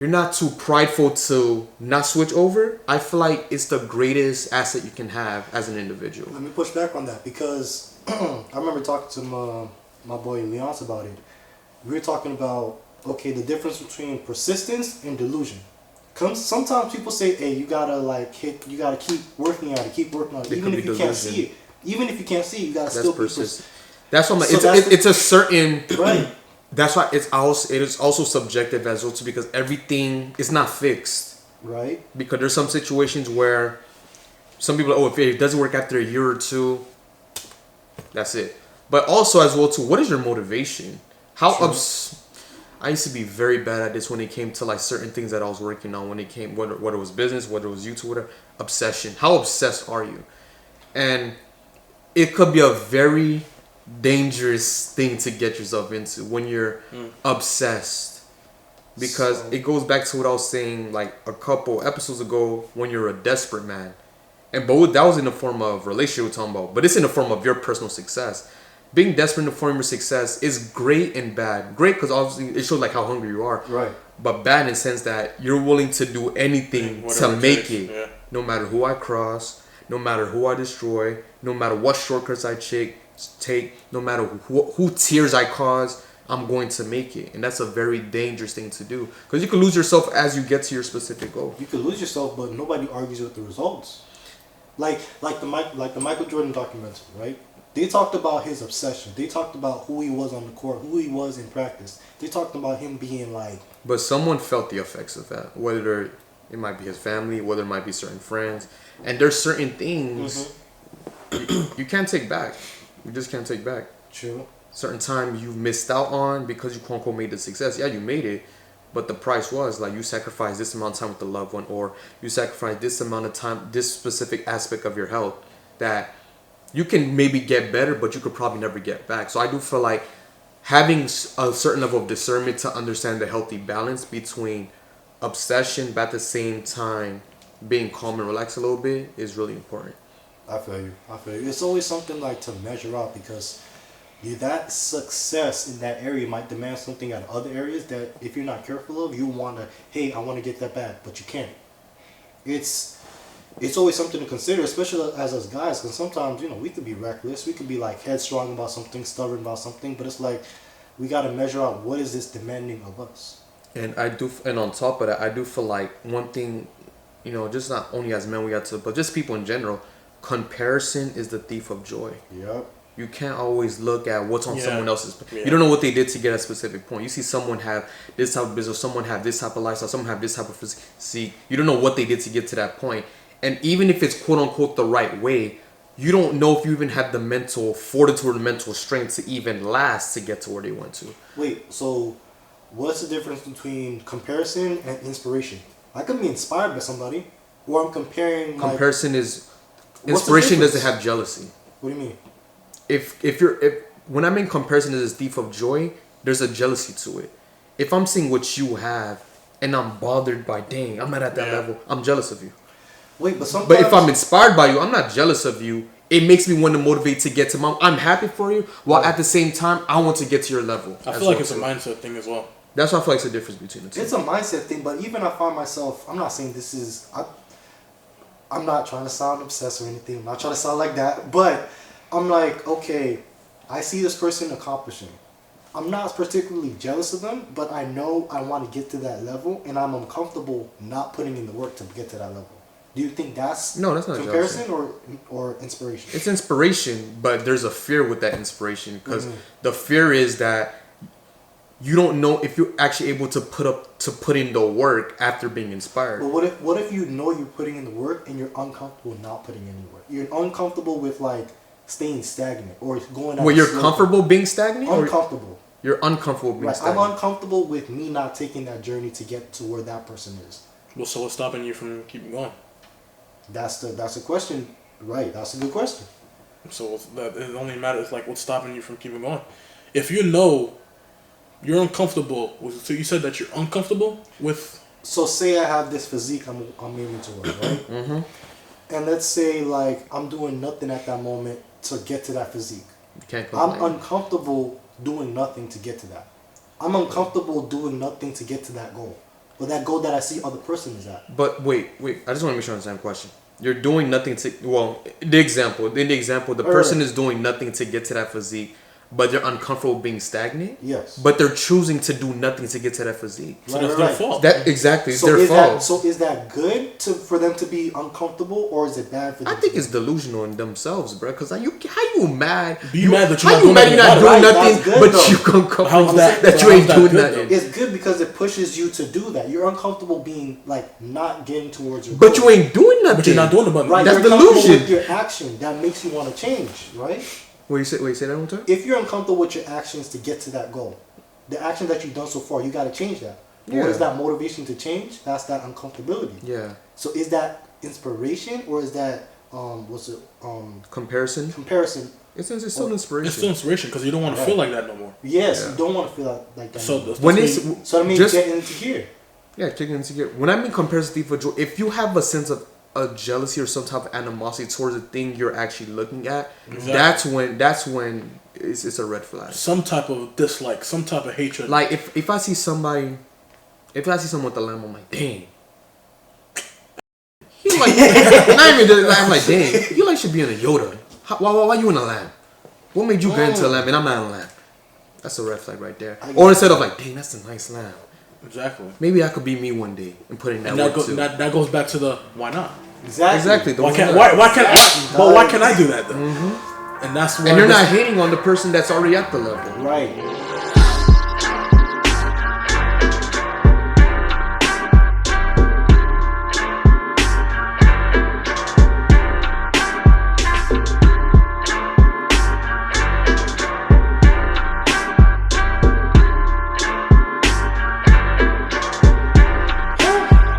you're not too prideful to not switch over, I feel like it's the greatest asset you can have as an individual. Let me push back on that because I remember talking to my boy Leonce about it. We were talking about, okay, the difference between persistence and delusion. Sometimes people say, hey, you gotta you gotta keep working at it, even if you can't see it. Even if you can't see it, you gotta still persist. That's what I'm like. It's a certain right. That's why it is also subjective as well too, because everything is not fixed. Right. Because there's some situations where some people are, oh, if it doesn't work after a year or two, that's it. But also as well too, what is your motivation? I used to be very bad at this when it came to like certain things that I was working on. When it came, whether it was business, whether it was YouTube, whatever, obsession. How obsessed are you? And it could be a very dangerous thing to get yourself into when you're obsessed, because it goes back to what I was saying like a couple episodes ago, when you're a desperate man. And but that was in the form of relationship we're talking about, but it's in the form of your personal success. Being desperate in the form of your success is great and bad. Great because obviously it shows like how hungry you are, right? But bad in the sense that you're willing to do anything to make it, no matter who I cross, no matter who I destroy, no matter what shortcuts I take, no matter who tears I cause, I'm going to make it. And that's a very dangerous thing to do, because you can lose yourself as you get to your specific goal. You could lose yourself, but nobody argues with the results. Like the Michael Jordan documentary, right? They talked about his obsession. They talked about who he was on the court, who he was in practice. They talked about him being like... But someone felt the effects of that, whether it might be his family, whether it might be certain friends. And there's certain things you can't take back. You just can't take back. True. Certain time you missed out on because you quote unquote made the success. Yeah, you made it, but the price was like you sacrificed this amount of time with the loved one, or you sacrificed this amount of time, this specific aspect of your health that you can maybe get better, but you could probably never get back. So I do feel like having a certain level of discernment to understand the healthy balance between obsession, but at the same time being calm and relaxed a little bit is really important. I feel you. It's always something like to measure out, because that success in that area might demand something out of other areas that if you're not careful of, you want to, hey, I want to get that back, but you can't. It's always something to consider, especially as us guys, because sometimes, we could be reckless. We could be like headstrong about something, stubborn about something, but it's like we got to measure out what is this demanding of us. And on top of that, I do feel like one thing, just not only as men we got to, but just people in general, comparison is the thief of joy. Yep. You can't always look at what's on someone else's. Yeah. You don't know what they did to get a specific point. You see someone have this type of business, someone have this type of lifestyle, someone have this type of physique. You don't know what they did to get to that point. And even if it's quote unquote the right way, you don't know if you even have the mental fortitude or mental strength to even last to get to where they want to. Wait, so what's the difference between comparison and inspiration? I could be inspired by somebody, or I'm comparing. Comparison is inspiration doesn't have jealousy. What do you mean? If when I mean comparison is a thief of joy, there's a jealousy to it. If I'm seeing what you have and I'm bothered by, dang, I'm not at that level, I'm jealous of you. Wait, but if I'm inspired by you, I'm not jealous of you. It makes me want to motivate to get to my. I'm happy for you, while at the same time I want to get to your level. I feel like it's a mindset thing as well. That's why I feel like it's a difference between the two. It's a mindset thing, but even I find myself. I'm not saying this is. I'm not trying to sound obsessed or anything. I'm not trying to sound like that, but I'm like, okay, I see this person accomplishing. I'm not particularly jealous of them, but I know I want to get to that level, and I'm uncomfortable not putting in the work to get to that level. Do you think that's not comparison or inspiration? It's inspiration, but there's a fear with that inspiration, because the fear is that you don't know if you're actually able to put in the work after being inspired. But what if you know you're putting in the work and you're uncomfortable not putting in the work? You're uncomfortable with like staying stagnant or going out. Well, you're comfortable being stagnant? Uncomfortable. You're uncomfortable being stagnant. I'm uncomfortable with me not taking that journey to get to where that person is. Well, so what's stopping you from keeping going? That's a question, right? That's a good question. So it only matters like what's stopping you from keeping going. If you know you're uncomfortable with, so you said that you're uncomfortable with. So say I have this physique I'm aiming towards, right? And let's say like I'm doing nothing at that moment to get to that physique. You can't complain. I'm uncomfortable doing nothing to get to that. I'm uncomfortable doing nothing to get to that goal. or that goal that I see other person is at. But wait. I just want to make sure I understand the question. You're doing nothing to. Well, in the example, the person is doing nothing to get to that physique, but they're uncomfortable being stagnant. Yes. But they're choosing to do nothing to get to that physique. So that's their fault. That exactly. It's So their is fault. that so? Is that good for them to be uncomfortable, or is it bad for them? I think it's delusional in themselves, bro. Because how you mad? Be mad that you're how not you doing mad you're not nothing doing about it. nothing, That's good, but though. you uncomfortable How's that- that you how's ain't that doing good, nothing. though? It's good because it pushes you to do that. You're uncomfortable being like not getting towards your But goal. you ain't doing nothing. But you're not doing the button. right. That's You're uncomfortable delusion. with your action that makes you want to change, right? Wait, say that one time. If you're uncomfortable with your actions to get to that goal, the action that you've done so far, you got to change that. Yeah. What is that motivation to change? That's that uncomfortability. Yeah. So is that inspiration or is that Comparison. comparison? It's still an inspiration. It's still inspiration because you don't want to Right. feel like that no more. Yes, Yeah. you don't want to feel like that. So anymore. that's when when it's you, So that means just getting into gear. yeah, kicking into gear. When I mean comparison for joy, if you have a sense of a jealousy or some type of animosity towards the thing you're actually looking at, Exactly. that's when it's a red flag. some type of dislike, some type of hatred. Like if I see someone with a lamb, I'm like, dang. He like not even the lamb, like, dang. You like should be in a Yoda. Why you in a lamb? What made you get into a lamb and I'm not in a lamb? That's a red flag right there. Or instead of like, dang, that's a nice lamb. Exactly. Maybe I could be me one day and put in that And work that, too. that goes back to the why not? Exactly. Why can't why can't I do that though? And that's why And you're not hating on the person that's already at the level. Right.